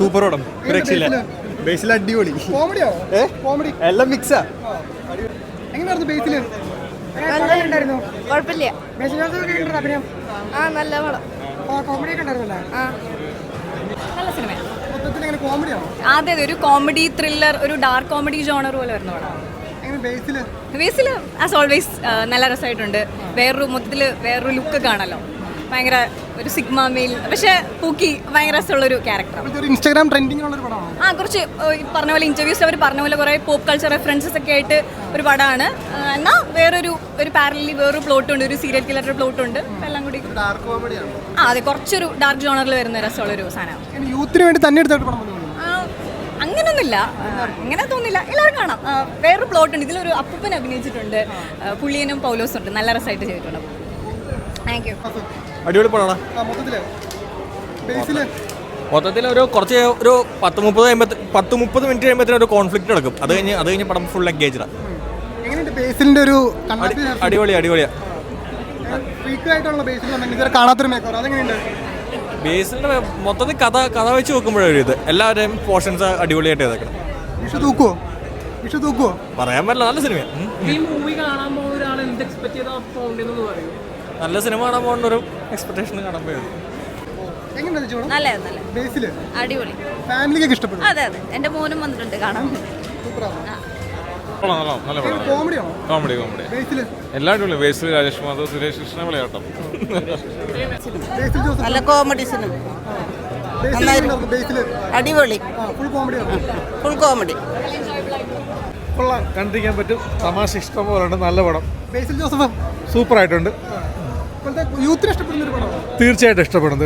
Super പടം, രക്ഷയില്ല. ബേസിൽ അടിപൊളി. കോമഡിയോ? കോമഡി എല്ലാം മിക്സാ. എങ്ങനെയായിരുന്നു ബേസിൽ? കുഴപ്പമില്ല. അഭിനയം നല്ല പടം. കോമഡി ഒക്കെ ഉണ്ടായിരുന്നല്ലേ? നല്ല സിനിമയാണ്. മൊത്തത്തിൽ എങ്ങനെ കോമഡിയാണോ? അതെ, ഒരു കോമഡി ത്രില്ലർ, ഒരു ഡാർക്ക് കോമഡി ജോണർ പോലെ വരുന്ന പടം. എങ്ങനെ ബേസില്? ബേസിൽ ആസ് ഓൾവേസ് നല്ല രസമായിട്ടുണ്ട്. മൊത്തത്തിൽ വേറൊരു ലുക്ക് കാണല്ലോ. ഭയങ്കര ഒരു സിഗ്മ മെയിൽ, പക്ഷെ പൂക്കി ഭയങ്കര രസമുള്ളൊരു ക്യാരക്ടറാണ്. ഒരു ഇൻസ്റ്റാഗ്രാം ട്രെൻഡിങ് ഉള്ളൊരു പടമാണ്. കുറച്ച് പറഞ്ഞ പോലെ ഇൻ്റർവ്യൂസിൽ അവർ പറഞ്ഞ പോലെ കുറേ പോപ്പ് കൾച്ചർ റെഫറൻസസ് ഒക്കെ ആയിട്ട് ഒരു പടമാണ്. എന്നാൽ ഒരു പാരലി വേറൊരു പ്ലോട്ട് ഉണ്ട്, ഒരു സീരിയൽ കില്ലറുടെ പ്ലോട്ട് ഉണ്ട്. എല്ലാം കൂടി ഡാർക്ക് കോമഡിയാണ്. അതെ, കുറച്ചൊരു ഡാർക്ക് ജോണറിൽ വരുന്ന രസമുള്ളൊരു സാധനമാണ്. യൂത്തിന് വേണ്ടി തന്നെ എടുത്തിട്ട് പടം തോന്നുന്നു. അങ്ങനൊന്നുമില്ല, അങ്ങനെ തോന്നില്ല. എല്ലാവരും കാണാം. വേറൊരു പ്ലോട്ട് ഉണ്ട്. ഇതിലൊരു അപ്പൂപ്പൻ അഭിനയിച്ചിട്ടുണ്ട്, പുള്ളിയനും പൗലോസും ഉണ്ട്. നല്ല രസമായിട്ട് ചെയ്തിട്ടുണ്ട്. Thank you. അടിപൊളി പടമാണ്. മൊത്തത്തിൽ ഒരു 10-30 മിനിറ്റ് കഴിയുമ്പോൾ ഒരു കോൺഫ്ലിക്റ്റ് നടക്കും. അത് കഴിഞ്ഞ് പടം ഫുൾ എൻഗേജ്ഡാണ്. അടിപൊളിയാ. ബേസിലിന്റെ മൊത്തത്തിൽ കഥ വെച്ച് നോക്കുമ്പോഴൊരു ഇത് എല്ലാവരുടെയും പോർഷൻസ് അടിപൊളിയായിട്ട് ചെയ്തേക്കണം. പറയാൻ പറ്റില്ല, നല്ല സിനിമയാണ്. നല്ല സിനിമ കാണാൻ പോകുന്ന ഒരു എക്സ്പെക്ടേഷൻ കാണാൻ പോയത്. അടിപൊളി. അതെ, എന്റെ മോനും വന്നിട്ടുണ്ട് കാണാൻ. കോമഡി എല്ലാ അടിപൊളി. ബേസിൽ രാജേഷ് മാധവ്, സുരേഷ് കൃഷ്ണ വിളയാട്ടം. നല്ല കോമഡി സിനിമ, അടിപൊളി, ഫുൾ കോമഡി. കൊള്ളാം, കണ്ടിരിക്കാൻ പറ്റും. തമാശ ഇഷ്ടം പോലെ നല്ല പടം. സൂപ്പർ ആയിട്ടുണ്ട്. തീർച്ചയായിട്ടും ഇഷ്ടപ്പെടും.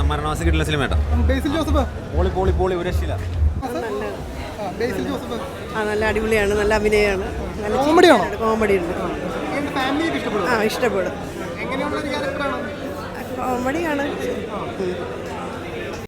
മരണവാസി കിട്ടുന്ന സിനിമ നല്ല അടിപൊളിയാണ്, നല്ല അഭിനയമാണ്, കോമഡി ഉണ്ട്. ഇഷ്ടപ്പെടും. കോമഡിയാണ്.